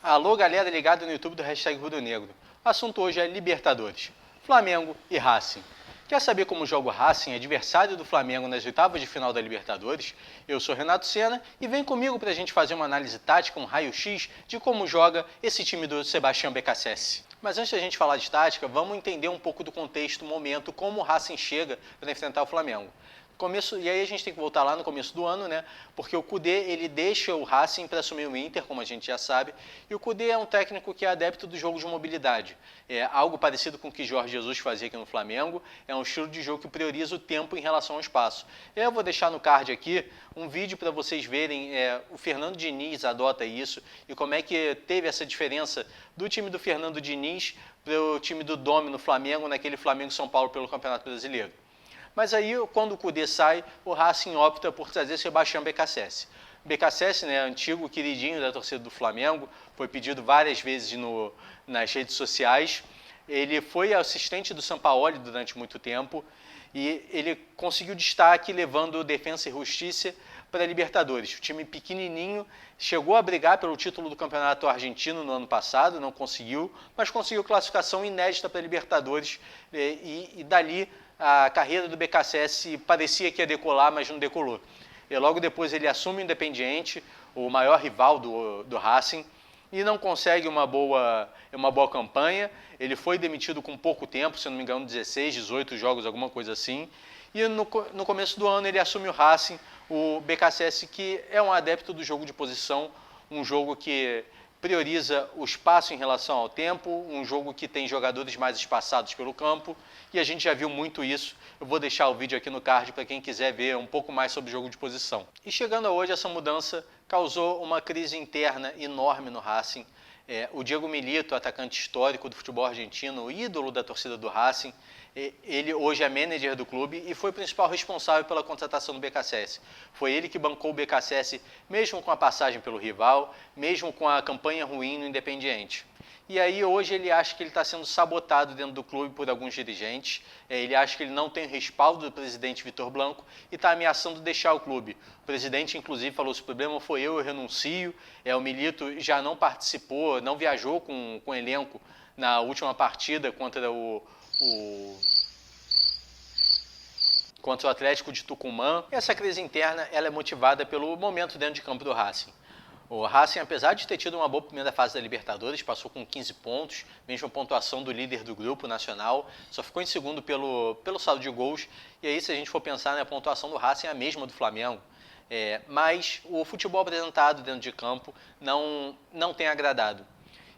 Alô, galera ligada no YouTube do Hashtag Rubro Negro. O assunto hoje é Libertadores, Flamengo e Racing. Quer saber como joga o Racing, adversário do Flamengo nas oitavas de final da Libertadores? Eu sou Renato Sena e vem comigo para a gente fazer uma análise tática, um raio-x de como joga esse time do Sebastião BKSS. Mas antes da gente falar de tática, vamos entender um pouco do contexto, momento, como o Racing chega para enfrentar o Flamengo. E aí a gente tem que voltar lá no começo do ano, né? Porque o Kudê, ele deixa o Racing para assumir o Inter, como a gente já sabe, e o Kudê é um técnico que é adepto do jogo de mobilidade. É algo parecido com o que Jorge Jesus fazia aqui no Flamengo, é um estilo de jogo que prioriza o tempo em relação ao espaço. Eu vou deixar no card aqui um vídeo para vocês verem, o Fernando Diniz adota isso, e como é que teve essa diferença do time do Fernando Diniz para o time do Domi no Flamengo, naquele Flamengo-São Paulo pelo Campeonato Brasileiro. Mas aí, quando o Kudê sai, o Racing opta por trazer Sebastião BKSS. BKSS, né, antigo queridinho da torcida do Flamengo, foi pedido várias vezes nas redes sociais. Ele foi assistente do Sampaoli durante muito tempo e ele conseguiu destaque levando o Defensa e Justiça para a Libertadores. O time pequenininho chegou a brigar pelo título do Campeonato Argentino no ano passado, não conseguiu, mas conseguiu classificação inédita para a Libertadores e dali a carreira do BKSS parecia que ia decolar, mas não decolou. E logo depois ele assume o Independiente, o maior rival do Racing, e não consegue uma boa campanha. Ele foi demitido com pouco tempo, se não me engano, 16, 18 jogos, alguma coisa assim. E no começo do ano ele assume o Racing, o BKSS, que é um adepto do jogo de posição, um jogo que prioriza o espaço em relação ao tempo, um jogo que tem jogadores mais espaçados pelo campo, e a gente já viu muito isso. Eu vou deixar o vídeo aqui no card para quem quiser ver um pouco mais sobre o jogo de posição. E chegando a hoje, essa mudança causou uma crise interna enorme no Racing. O Diego Milito, atacante histórico do futebol argentino, ídolo da torcida do Racing, ele hoje é manager do clube e foi o principal responsável pela contratação do BKSS. Foi ele que bancou o BKSS, mesmo com a passagem pelo rival, mesmo com a campanha ruim no Independiente. E aí hoje ele acha que ele está sendo sabotado dentro do clube por alguns dirigentes, ele acha que ele não tem respaldo do presidente Vitor Blanco e está ameaçando deixar o clube. O presidente, inclusive, falou: se o problema foi eu renuncio. O Milito já não participou, não viajou com o elenco na última partida contra o Atlético de Tucumã. Essa crise interna ela é motivada pelo momento dentro de campo do Racing. O Racing, apesar de ter tido uma boa primeira fase da Libertadores, passou com 15 pontos, mesma pontuação do líder do grupo nacional, só ficou em segundo pelo saldo de gols. E aí, se a gente for pensar, né, a pontuação do Racing é a mesma do Flamengo. Mas o futebol apresentado dentro de campo não tem agradado.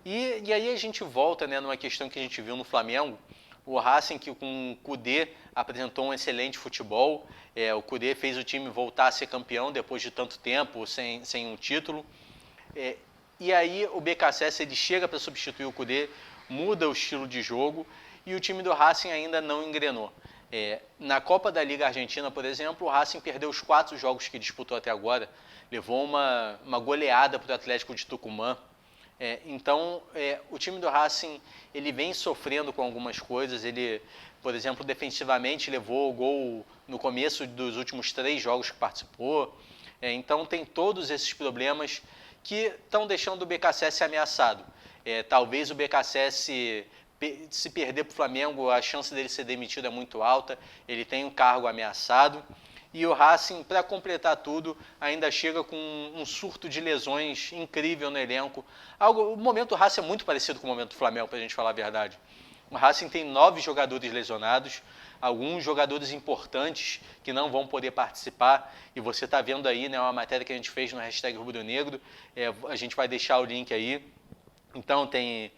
E aí a gente volta, né, numa questão que a gente viu no Flamengo. O Racing, que com o Kudê apresentou um excelente futebol, o Kudê fez o time voltar a ser campeão depois de tanto tempo sem um título. E aí o BKSS ele chega para substituir o Kudê, muda o estilo de jogo e o time do Racing ainda não engrenou. Na Copa da Liga Argentina, por exemplo, o Racing perdeu os 4 jogos que disputou até agora, levou uma goleada para o Atlético de Tucumã. Então, o time do Racing ele vem sofrendo com algumas coisas. Ele, por exemplo, defensivamente levou o gol no começo dos últimos 3 jogos que participou. Então, tem todos esses problemas que estão deixando o BKSS ameaçado. Talvez o BKSS, se perder para o Flamengo, a chance dele ser demitido é muito alta. Ele tem um cargo ameaçado. E o Racing, para completar tudo, ainda chega com um surto de lesões incrível no elenco. O momento do Racing é muito parecido com o momento do Flamengo, para a gente falar a verdade. O Racing tem 9 jogadores lesionados, alguns jogadores importantes que não vão poder participar. E você está vendo aí, né, uma matéria que a gente fez no Hashtag Rubro Negro. A gente vai deixar o link aí. Então tem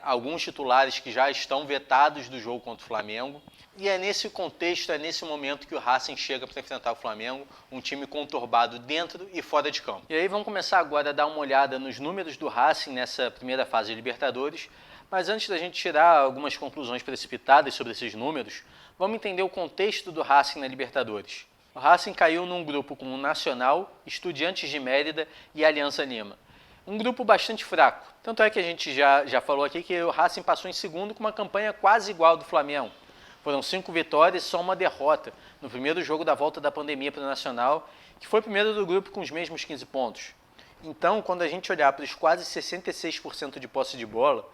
alguns titulares que já estão vetados do jogo contra o Flamengo. E é nesse contexto, é nesse momento que o Racing chega para enfrentar o Flamengo, um time conturbado dentro e fora de campo. E aí vamos começar agora a dar uma olhada nos números do Racing nessa primeira fase de Libertadores, mas antes da gente tirar algumas conclusões precipitadas sobre esses números, vamos entender o contexto do Racing na Libertadores. O Racing caiu num grupo com o Nacional, Estudiantes de Mérida e Aliança Lima. Um grupo bastante fraco, tanto é que a gente já falou aqui que o Racing passou em segundo com uma campanha quase igual ao do Flamengo. Foram 5 vitórias e só uma derrota no primeiro jogo da volta da pandemia para o Nacional, que foi primeiro do grupo com os mesmos 15 pontos. Então, quando a gente olhar para os quase 66% de posse de bola,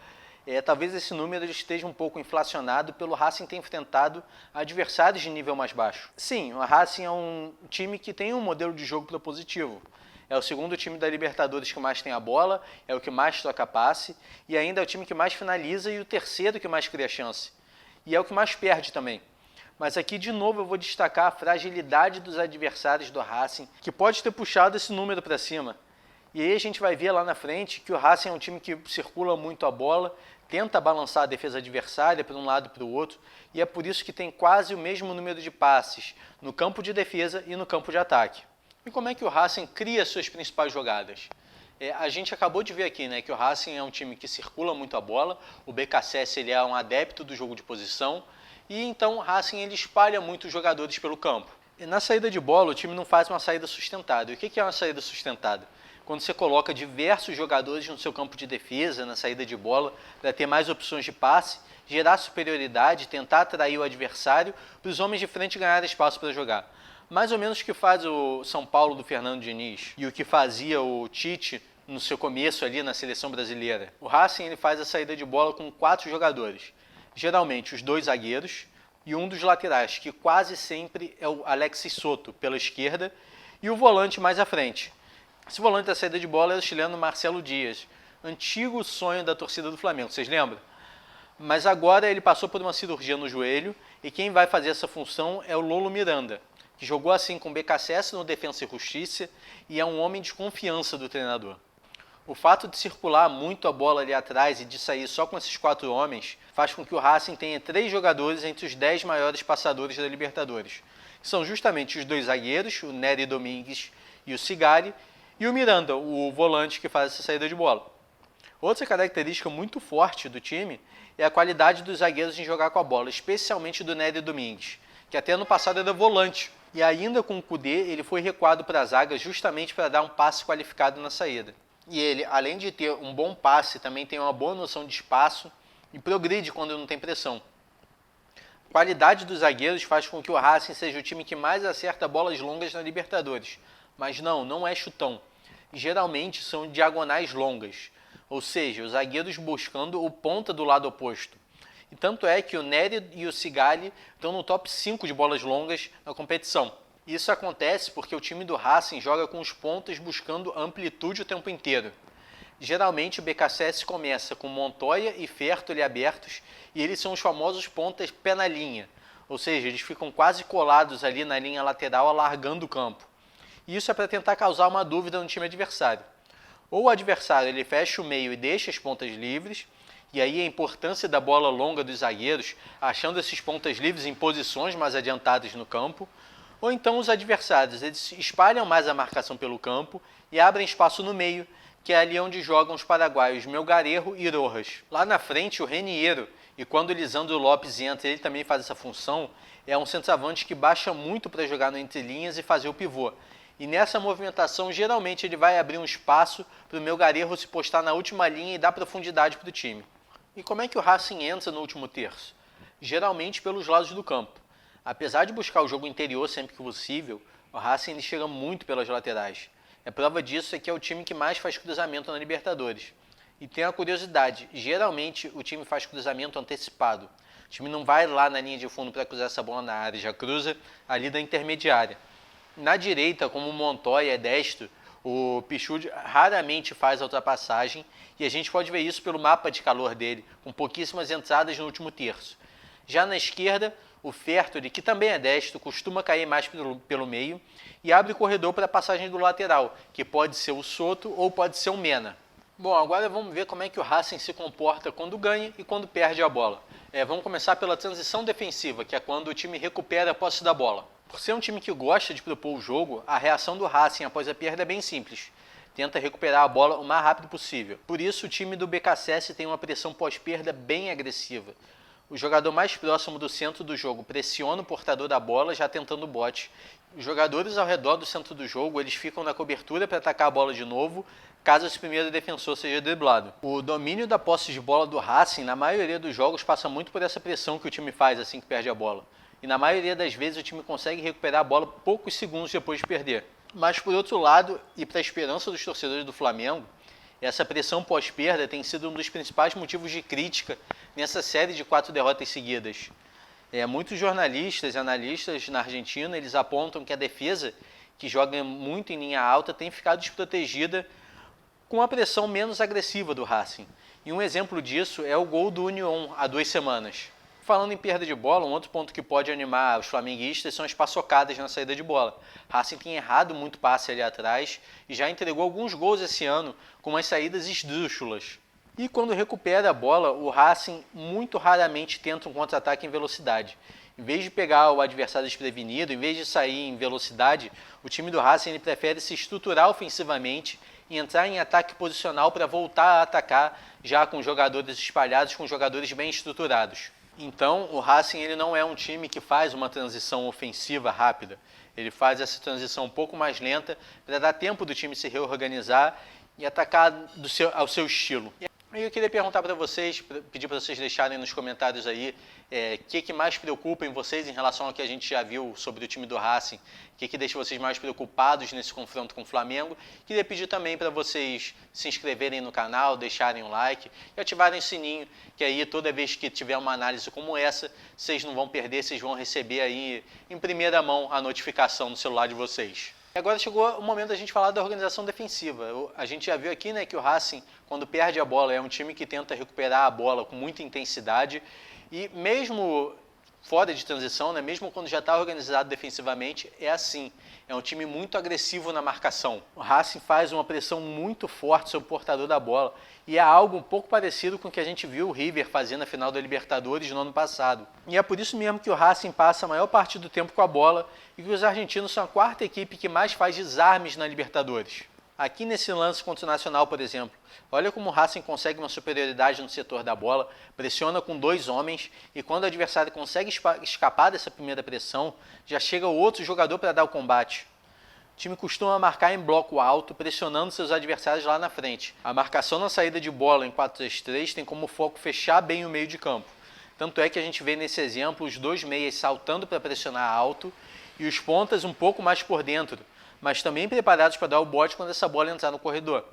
talvez esse número esteja um pouco inflacionado pelo Racing ter enfrentado adversários de nível mais baixo. Sim, o Racing é um time que tem um modelo de jogo propositivo. É o segundo time da Libertadores que mais tem a bola, é o que mais troca passe e ainda é o time que mais finaliza e o terceiro que mais cria chance. E é o que mais perde também. Mas aqui, de novo, eu vou destacar a fragilidade dos adversários do Racing, que pode ter puxado esse número para cima. E aí a gente vai ver lá na frente que o Racing é um time que circula muito a bola, tenta balançar a defesa adversária para um lado e para o outro, e é por isso que tem quase o mesmo número de passes no campo de defesa e no campo de ataque. E como é que o Racing cria suas principais jogadas? A gente acabou de ver aqui, né, que o Racing é um time que circula muito a bola, o BKSS ele é um adepto do jogo de posição, e então o Racing ele espalha muito os jogadores pelo campo. E na saída de bola o time não faz uma saída sustentada. E o que é uma saída sustentada? Quando você coloca diversos jogadores no seu campo de defesa, na saída de bola, para ter mais opções de passe, gerar superioridade, tentar atrair o adversário para os homens de frente ganharem espaço para jogar. Mais ou menos o que faz o São Paulo do Fernando Diniz e o que fazia o Tite no seu começo ali na seleção brasileira. O Racing ele faz a saída de bola com 4 jogadores, geralmente os 2 zagueiros e um dos laterais, que quase sempre é o Alexis Soto pela esquerda e o volante mais à frente. Esse volante da saída de bola é o chileno Marcelo Dias, antigo sonho da torcida do Flamengo, vocês lembram? Mas agora ele passou por uma cirurgia no joelho e quem vai fazer essa função é o Lolo Miranda, que jogou assim com o BKSS no Defensa e Justiça e é um homem de confiança do treinador. O fato de circular muito a bola ali atrás e de sair só com esses 4 homens faz com que o Racing tenha 3 jogadores entre os 10 maiores passadores da Libertadores, que são justamente os 2 zagueiros, o Nery Domingues e o Cigari, e o Miranda, o volante que faz essa saída de bola. Outra característica muito forte do time é a qualidade dos zagueiros em jogar com a bola, especialmente do Nery Domingues, que até ano passado era volante. E ainda com o Kudê, ele foi recuado para a zaga justamente para dar um passe qualificado na saída. E ele, além de ter um bom passe, também tem uma boa noção de espaço e progride quando não tem pressão. A qualidade dos zagueiros faz com que o Racing seja o time que mais acerta bolas longas na Libertadores. Mas não é chutão. Geralmente são diagonais longas, ou seja, os zagueiros buscando o ponta do lado oposto. E tanto é que o Nery e o Cigari estão no top 5 de bolas longas na competição. Isso acontece porque o time do Racing joga com os pontas buscando amplitude o tempo inteiro. Geralmente o BKSS começa com Montoya e Fertoli abertos e eles são os famosos pontas pé na linha, ou seja, eles ficam quase colados ali na linha lateral alargando o campo. Isso é para tentar causar uma dúvida no time adversário. Ou o adversário ele fecha o meio e deixa as pontas livres, e aí a importância da bola longa dos zagueiros, achando esses pontas livres em posições mais adiantadas no campo, ou então os adversários eles espalham mais a marcação pelo campo e abrem espaço no meio, que é ali onde jogam os paraguaios Melgarejo e Rojas. Lá na frente o Reniero, e quando o Lisandro Lopes entra ele também faz essa função, é um centroavante que baixa muito para jogar no entrelinhas e fazer o pivô. E nessa movimentação, geralmente, ele vai abrir um espaço para o Melgarejo se postar na última linha e dar profundidade para o time. E como é que o Racing entra no último terço? Geralmente pelos lados do campo. Apesar de buscar o jogo interior sempre que possível, o Racing ele chega muito pelas laterais. A prova disso é que é o time que mais faz cruzamento na Libertadores. E tem uma curiosidade, geralmente o time faz cruzamento antecipado. O time não vai lá na linha de fundo para cruzar essa bola na área, já cruza ali da intermediária. Na direita, como o Montoya é destro, o Pichud raramente faz a ultrapassagem e a gente pode ver isso pelo mapa de calor dele, com pouquíssimas entradas no último terço. Já na esquerda, o Fertoli, que também é destro, costuma cair mais pelo meio e abre o corredor para a passagem do lateral, que pode ser o Soto ou pode ser o Mena. Bom, agora vamos ver como é que o Racing se comporta quando ganha e quando perde a bola. Vamos começar pela transição defensiva, que é quando o time recupera a posse da bola. Por ser um time que gosta de propor o jogo, a reação do Racing após a perda é bem simples. Tenta recuperar a bola o mais rápido possível. Por isso, o time do BKSS tem uma pressão pós-perda bem agressiva. O jogador mais próximo do centro do jogo pressiona o portador da bola, já tentando o bote. Os jogadores ao redor do centro do jogo eles ficam na cobertura para atacar a bola de novo, caso esse primeiro defensor seja driblado. O domínio da posse de bola do Racing, na maioria dos jogos, passa muito por essa pressão que o time faz assim que perde a bola. E na maioria das vezes o time consegue recuperar a bola poucos segundos depois de perder. Mas, por outro lado, e para a esperança dos torcedores do Flamengo, essa pressão pós-perda tem sido um dos principais motivos de crítica nessa série de 4 derrotas seguidas. Muitos jornalistas e analistas na Argentina, eles apontam que a defesa, que joga muito em linha alta, tem ficado desprotegida com a pressão menos agressiva do Racing. E um exemplo disso é o gol do Unión há 2 semanas. Falando em perda de bola, um outro ponto que pode animar os flamenguistas são as paçocadas na saída de bola. Racing tem errado muito passe ali atrás e já entregou alguns gols esse ano com umas saídas esdrúxulas. E quando recupera a bola, o Racing muito raramente tenta um contra-ataque em velocidade. Em vez de pegar o adversário desprevenido, em vez de sair em velocidade, o time do Racing ele prefere se estruturar ofensivamente e entrar em ataque posicional para voltar a atacar já com jogadores espalhados, com jogadores bem estruturados. Então, o Racing ele não é um time que faz uma transição ofensiva rápida. Ele faz essa transição um pouco mais lenta para dar tempo do time se reorganizar e atacar ao seu estilo. E eu queria perguntar para vocês, pedir para vocês deixarem nos comentários aí o que mais preocupa em vocês em relação ao que a gente já viu sobre o time do Racing, o que deixa vocês mais preocupados nesse confronto com o Flamengo. Queria pedir também para vocês se inscreverem no canal, deixarem um like e ativarem o sininho, que aí toda vez que tiver uma análise como essa, vocês não vão perder, vocês vão receber aí em primeira mão a notificação no celular de vocês. Agora chegou o momento da gente falar da organização defensiva. A gente já viu aqui, né, que o Racing, quando perde a bola, é um time que tenta recuperar a bola com muita intensidade e mesmo fora de transição, né, mesmo quando já está organizado defensivamente, é assim. É um time muito agressivo na marcação. O Racing faz uma pressão muito forte sobre o portador da bola e é algo um pouco parecido com o que a gente viu o River fazer na final da Libertadores no ano passado. E é por isso mesmo que o Racing passa a maior parte do tempo com a bola e que os argentinos são a 4ª equipe que mais faz desarmes na Libertadores. Aqui nesse lance contra o Nacional, por exemplo, olha como o Racing consegue uma superioridade no setor da bola, pressiona com 2 homens e quando o adversário consegue escapar dessa primeira pressão, já chega outro jogador para dar o combate. O time costuma marcar em bloco alto, pressionando seus adversários lá na frente. A marcação na saída de bola em 4-3-3 tem como foco fechar bem o meio de campo. Tanto é que a gente vê nesse exemplo os 2 meias saltando para pressionar alto e os pontas um pouco mais por dentro, mas também preparados para dar o bote quando essa bola entrar no corredor.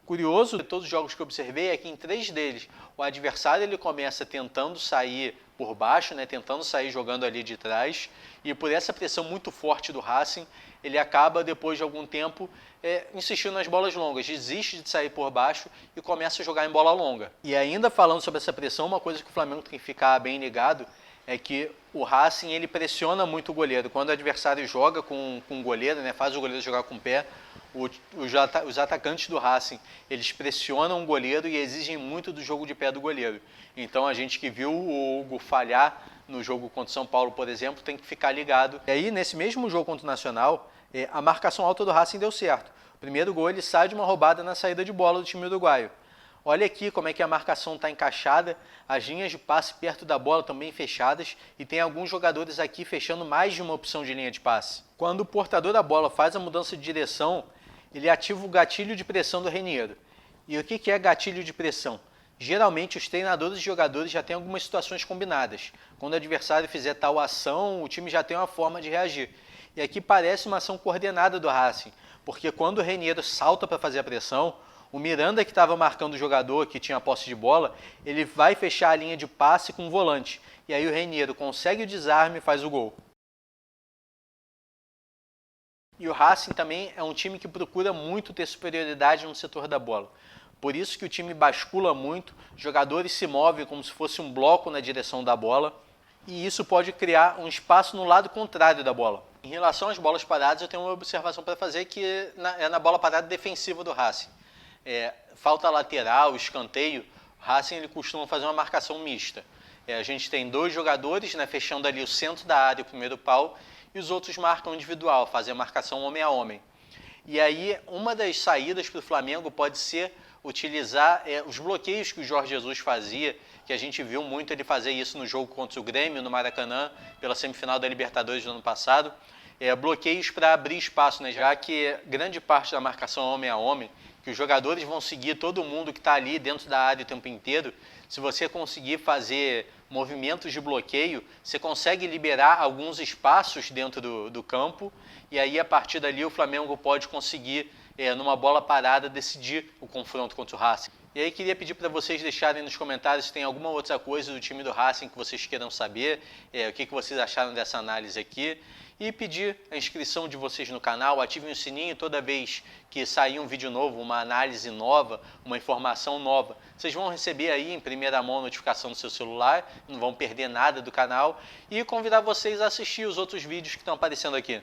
Curioso de todos os jogos que eu observei é que em 3 deles o adversário ele começa tentando sair por baixo, né, tentando sair jogando ali de trás, e por essa pressão muito forte do Racing, ele acaba depois de algum tempo insistindo nas bolas longas, desiste de sair por baixo e começa a jogar em bola longa. E ainda falando sobre essa pressão, uma coisa que o Flamengo tem que ficar bem ligado é que o Racing ele pressiona muito o goleiro. Quando o adversário joga com o goleiro, né, faz o goleiro jogar com o pé, os atacantes do Racing eles pressionam o goleiro e exigem muito do jogo de pé do goleiro. Então a gente que viu o Hugo falhar no jogo contra o São Paulo, por exemplo, tem que ficar ligado. E aí, nesse mesmo jogo contra o Nacional, a marcação alta do Racing deu certo. O primeiro gol ele sai de uma roubada na saída de bola do time uruguaio. Olha aqui como é que a marcação está encaixada, as linhas de passe perto da bola também fechadas e tem alguns jogadores aqui fechando mais de uma opção de linha de passe. Quando o portador da bola faz a mudança de direção, ele ativa o gatilho de pressão do Reniero. E o que é gatilho de pressão? Geralmente os treinadores e jogadores já têm algumas situações combinadas. Quando o adversário fizer tal ação, o time já tem uma forma de reagir. E aqui parece uma ação coordenada do Racing, porque quando o Reniero salta para fazer a pressão, o Miranda, que estava marcando o jogador, que tinha a posse de bola, ele vai fechar a linha de passe com o volante. E aí o Reniero consegue o desarme e faz o gol. E o Racing também é um time que procura muito ter superioridade no setor da bola. Por isso que o time bascula muito, jogadores se movem como se fosse um bloco na direção da bola. E isso pode criar um espaço no lado contrário da bola. Em relação às bolas paradas, eu tenho uma observação para fazer que é na bola parada defensiva do Racing. Falta lateral, escanteio, o Racing ele costuma fazer uma marcação mista. A gente tem 2 jogadores, né, fechando ali o centro da área, o primeiro pau, e os outros marcam individual, fazem a marcação homem a homem. E aí, uma das saídas para o Flamengo pode ser utilizar os bloqueios que o Jorge Jesus fazia, que a gente viu muito ele fazer isso no jogo contra o Grêmio, no Maracanã, pela semifinal da Libertadores do ano passado. Bloqueios para abrir espaço, né, já que grande parte da marcação homem a homem que os jogadores vão seguir todo mundo que está ali dentro da área o tempo inteiro. Se você conseguir fazer movimentos de bloqueio, você consegue liberar alguns espaços dentro do campo, e aí a partir dali o Flamengo pode conseguir, numa bola parada, decidir o confronto contra o Racing. E aí queria pedir para vocês deixarem nos comentários se tem alguma outra coisa do time do Racing que vocês queiram saber, o que vocês acharam dessa análise aqui, e pedir a inscrição de vocês no canal, ativem o sininho toda vez que sair um vídeo novo, uma análise nova, uma informação nova. Vocês vão receber aí em primeira mão a notificação no seu celular, não vão perder nada do canal, e convidar vocês a assistir os outros vídeos que estão aparecendo aqui.